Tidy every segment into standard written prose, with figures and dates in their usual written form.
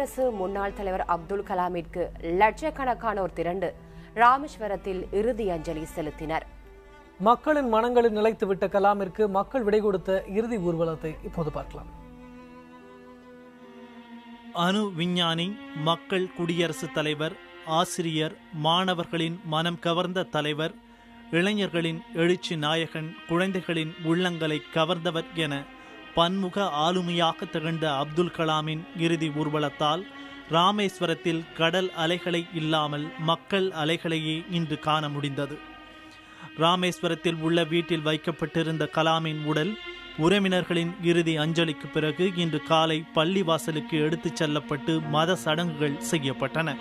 குடியரசு முன்னாள் தலைவர் அப்துல் கலாமிற்கு லட்சக்கணக்கானோர் திரண்டு ராமேஸ்வரத்தில் இறுதி அஞ்சலி செலுத்தினர். மக்களின் மனங்களில் நிலைத்துவிட்ட கலாமிற்கு மக்கள் விடை கொடுத்த இறுதி ஊர்வலத்தை இப்போது பார்க்கலாம். அணு விஞ்ஞானி, மக்கள் குடியரசுத் தலைவர், ஆசிரியர், மாணவர்களின் மனம் கவர்ந்த தலைவர், இளைஞர்களின் எழுச்சி நாயகன், குழந்தைகளின் உள்ளங்களை கவர்ந்தவர் என பன்முக ஆளுமையாக திகழ்ந்த அப்துல் கலாமின் இறுதி ஊர்வலத்தால் ராமேஸ்வரத்தில் கடல் அலைகளை இல்லாமல் மக்கள் அலைகளையே இன்று காண முடிந்தது. ராமேஸ்வரத்தில் உள்ள வீட்டில் வைக்கப்பட்டிருந்த கலாமின் உடல் உறவினர்களின் இறுதி அஞ்சலிக்கு பிறகு இன்று காலை பள்ளிவாசலுக்கு எடுத்துச் செல்லப்பட்டு மத சடங்குகள் செய்யப்பட்டன.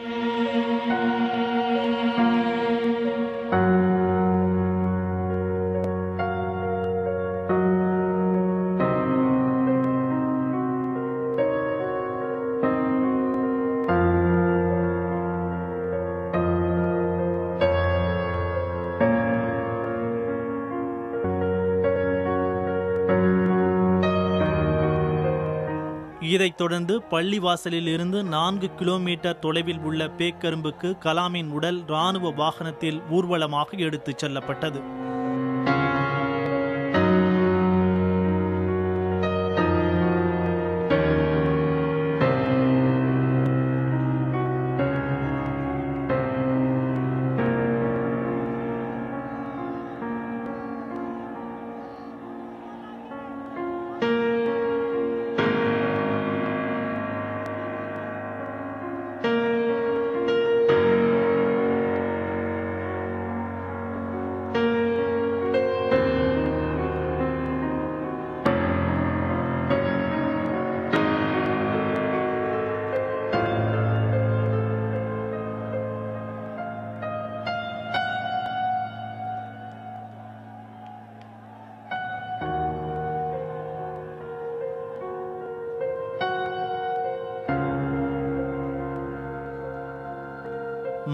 இதைத் தொடர்ந்து பள்ளிவாசலில் இருந்து 4 கிலோமீட்டர் தொலைவில் உள்ள பேக்கரும்புக்கு கலாமின் உடல் இராணுவ வாகனத்தில் ஊர்வலமாக எடுத்துச் செல்லப்பட்டது.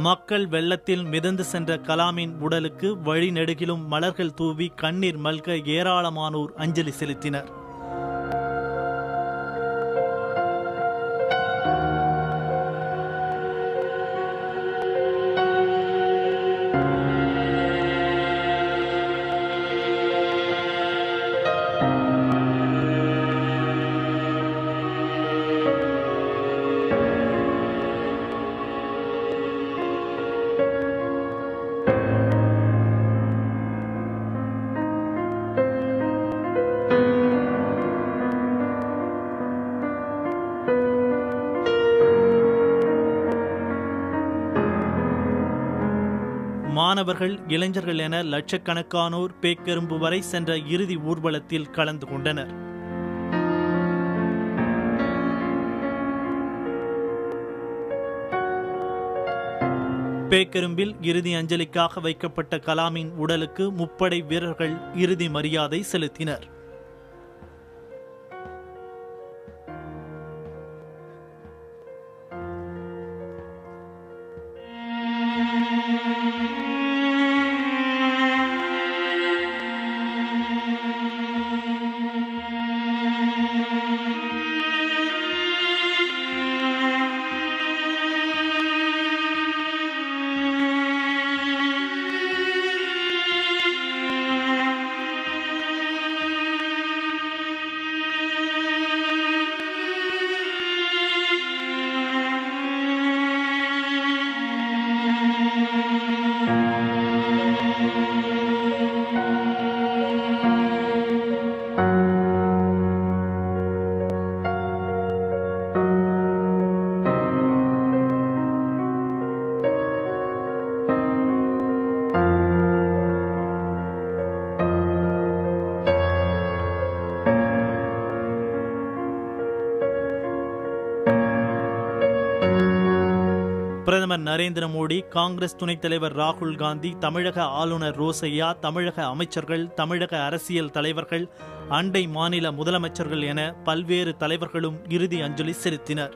மக்கள் வெள்ளத்தில் மிதந்து சென்ற கலாமின் உடலுக்கு வழிநெடுகிலும் மலர்கள் தூவி கண்ணீர் மல்க ஏராளமானோர் அஞ்சலி செலுத்தினர். மாணவர்கள், இளைஞர்கள் என லட்சக்கணக்கானோர் பேக்கரும்பு வரை சென்ற இறுதி ஊர்வலத்தில் கலந்து கொண்டனர். பேக்கரும்பில் இறுதி அஞ்சலிக்காக வைக்கப்பட்ட கலாமின் உடலுக்கு முப்படை வீரர்கள் இறுதி மரியாதை செலுத்தினர். பிரதமர் நரேந்திர மோடி, காங்கிரஸ் துணைத் தலைவர் ராகுல் காந்தி, தமிழக ஆளுநர் ரோசையா, தமிழக அமைச்சர்கள், தமிழக அரசியல் தலைவர்கள், அண்டை மாநில முதலமைச்சர்கள் என பல்வேறு தலைவர்களும் இறுதி அஞ்சலி செலுத்தினர்.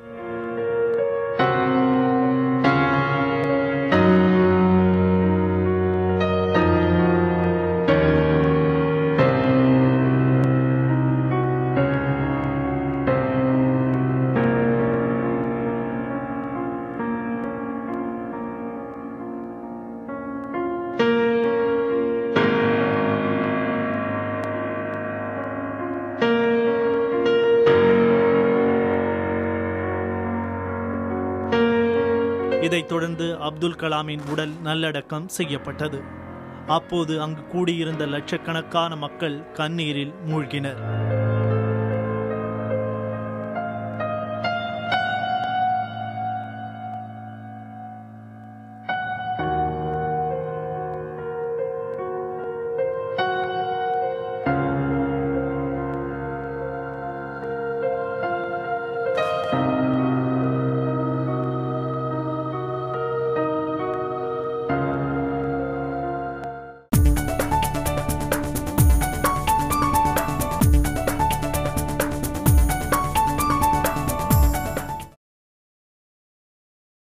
இதைத் தொடர்ந்து அப்துல் கலாமின் உடல் நல்லடக்கம் செய்யப்பட்டது. அப்போது அங்கு கூடியிருந்த லட்சக்கணக்கான மக்கள் கண்ணீரில் மூழ்கினர்.